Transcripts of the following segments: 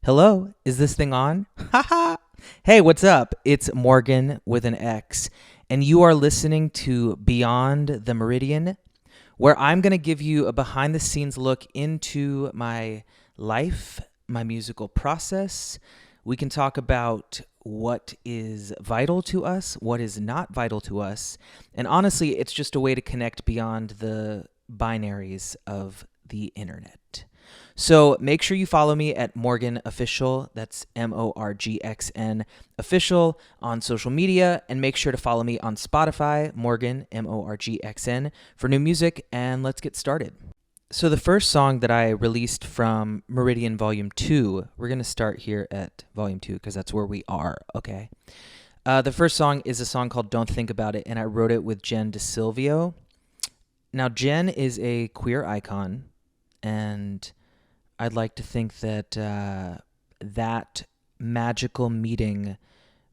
Hello, is this thing on? Haha. Hey, what's up? It's Morgan with an X, and you are listening to Beyond the Meridian, where I'm going to give you a behind the scenes look into my life, my musical process. We can talk about what is vital to us, what is not vital to us, and honestly, it's just a way to connect beyond the binaries of the internet. So make sure you follow me at Morgan Official. That's MORGXN Official on social media. And make sure to follow me on Spotify, Morgan, MORGXN, for new music. And let's get started. So the first song that I released from Meridian Volume 2, we're going to start here at Volume 2 because that's where we are, okay? The first song is a song called Don't Think About It, and I wrote it with Jen DeSilvio. Now, Jen is a queer icon, and I'd like to think that that magical meeting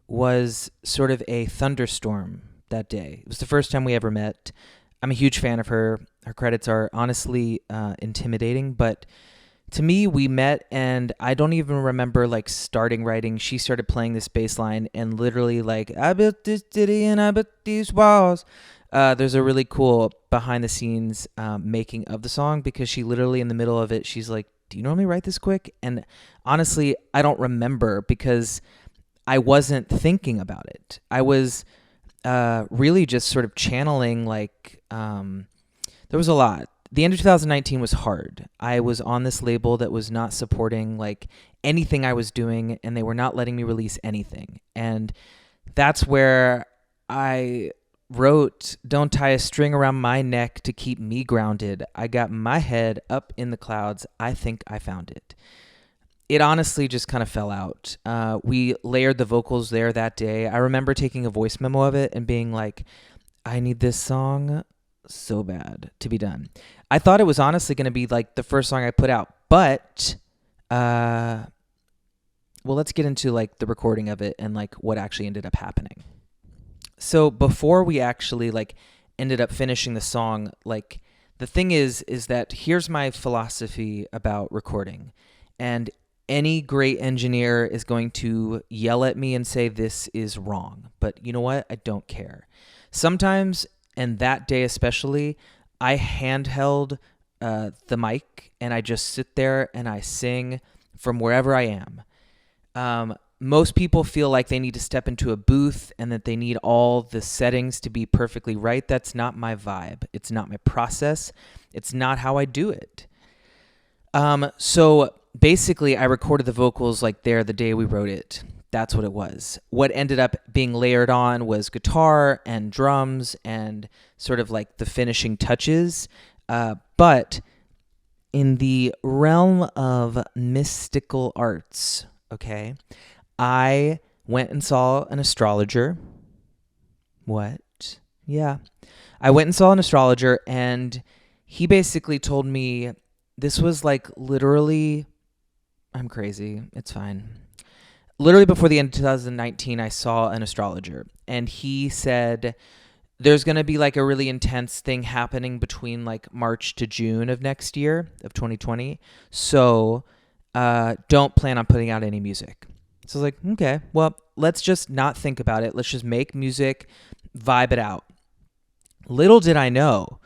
was sort of a thunderstorm that day. It was the first time we ever met. I'm a huge fan of her. Her credits are honestly intimidating, but to me, we met, and I don't even remember starting writing. She started playing this bass line, and literally I built this city and I built these walls. There's a really cool behind the scenes making of the song because she literally in the middle of it, she's like, do you normally write this quick? And honestly, I don't remember because I wasn't thinking about it. I was really just sort of channeling there was a lot. The end of 2019 was hard. I was on this label that was not supporting anything I was doing, and they were not letting me release anything. And that's where I wrote, don't tie a string around my neck to keep me grounded. I got my head up in the clouds. I think I found it. It honestly just kind of fell out. We layered the vocals there that day. I remember taking a voice memo of it and being like, I need this song so bad to be done. I thought it was honestly going to be the first song I put out, but well, let's get into the recording of it and what actually ended up happening. So before we actually ended up finishing the song, the thing is that here's my philosophy about recording. And any great engineer is going to yell at me and say this is wrong. But you know what? I don't care. Sometimes, and that day especially, I handheld the mic and I just sit there and I sing from wherever I am. Most people feel like they need to step into a booth and that they need all the settings to be perfectly right. That's not my vibe. It's not my process. It's not how I do it. So basically, I recorded the vocals there the day we wrote it. That's what it was. What ended up being layered on was guitar and drums and sort of the finishing touches. But in the realm of mystical arts, okay, I went and saw an astrologer. What? Yeah. I went and saw an astrologer, and he basically told me this was literally, I'm crazy. It's fine. Literally before the end of 2019, I saw an astrologer, and he said there's going to be a really intense thing happening between March to June of next year, of 2020. So don't plan on putting out any music. So I was like, okay, well, let's just not think about it. Let's just make music, vibe it out. Little did I know,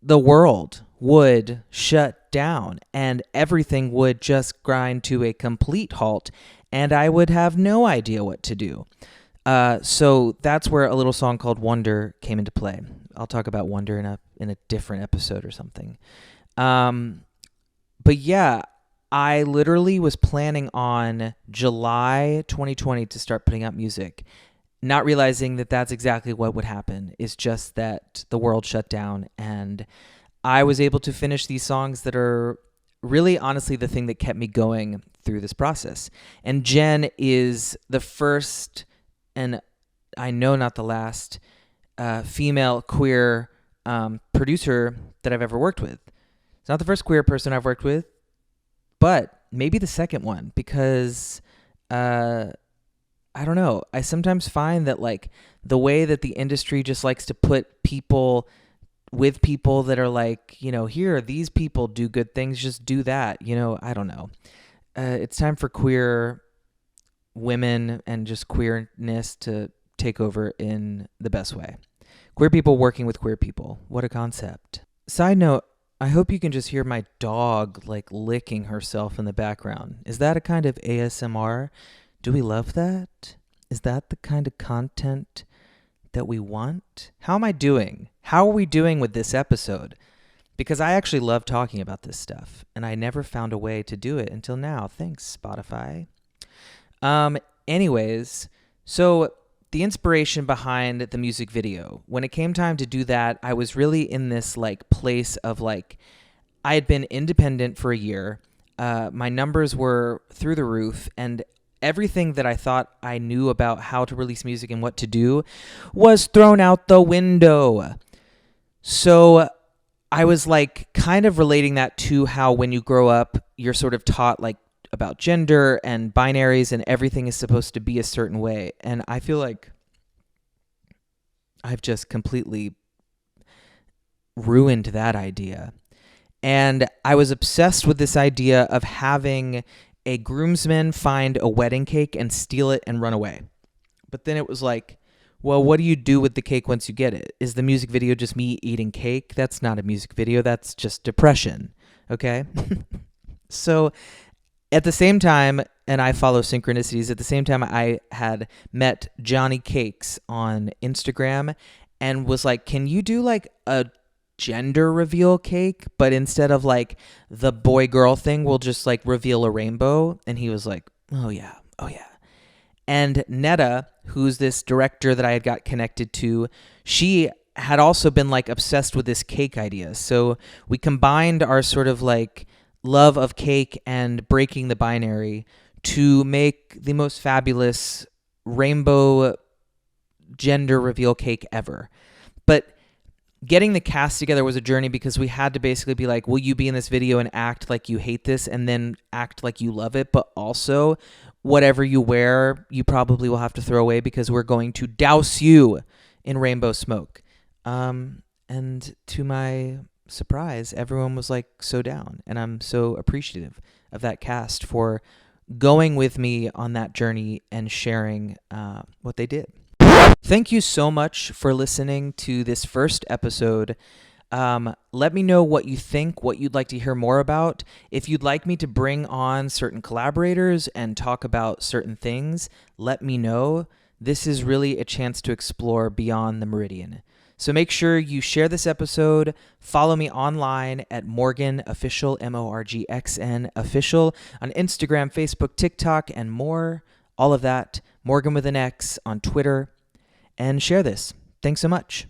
the world would shut down and everything would just grind to a complete halt, and I would have no idea what to do. So that's where a little song called Wonder came into play. I'll talk about Wonder in a different episode or something. But yeah, I literally was planning on July 2020 to start putting out music, not realizing that that's exactly what would happen. It's just that the world shut down, and I was able to finish these songs that are really honestly the thing that kept me going through this process. And Jen is the first, and I know not the last, female queer producer that I've ever worked with. It's not the first queer person I've worked with, but maybe the second one, because I don't know. I sometimes find that the way that the industry just likes to put people with people that are here, these people do good things, just do that. I don't know. it's time for queer women and just queerness to take over in the best way. Queer people working with queer people. What a concept. Side note, I hope you can just hear my dog like licking herself in the background. Is that a kind of ASMR? Do we love that? Is that the kind of content that we want? How am I doing? How are we doing with this episode? Because I actually love talking about this stuff, and I never found a way to do it until now. Thanks, Spotify. Anyways, so the inspiration behind the music video, when it came time to do that, I was really in this like place of like, I had been independent for a year. My numbers were through the roof, and everything that I thought I knew about how to release music and what to do was thrown out the window. So I was like kind of relating that to how when you grow up, you're sort of taught like about gender and binaries and everything is supposed to be a certain way. And I feel like I've just completely ruined that idea. And I was obsessed with this idea of having a groomsman find a wedding cake and steal it and run away. But then it was like, well, what do you do with the cake once you get it? Is the music video just me eating cake? That's not a music video. That's just depression. Okay? So at the same time, and I follow synchronicities, at the same time I had met Johnny Cakes on Instagram and was like, can you do like a gender reveal cake, but instead of like the boy girl thing, we'll just like reveal a rainbow? And he was like, oh yeah. And Netta, who's this director that I had got connected to, she had also been like obsessed with this cake idea. So we combined our sort of like love of cake and breaking the binary to make the most fabulous rainbow gender reveal cake ever. But getting the cast together was a journey because we had to basically be like, will you be in this video and act like you hate this and then act like you love it? But also whatever you wear, you probably will have to throw away because we're going to douse you in rainbow smoke. And to my surprise, everyone was like so down. And I'm so appreciative of that cast for going with me on that journey and sharing what they did. Thank you so much for listening to this first episode. Let me know what you think, what you'd like to hear more about. If you'd like me to bring on certain collaborators and talk about certain things, let me know. This is really a chance to explore beyond the meridian. So make sure you share this episode. Follow me online at Morgan Official, MORGXN Official, on Instagram, Facebook, TikTok, and more. All of that. Morgan with an X on Twitter. And share this. Thanks so much.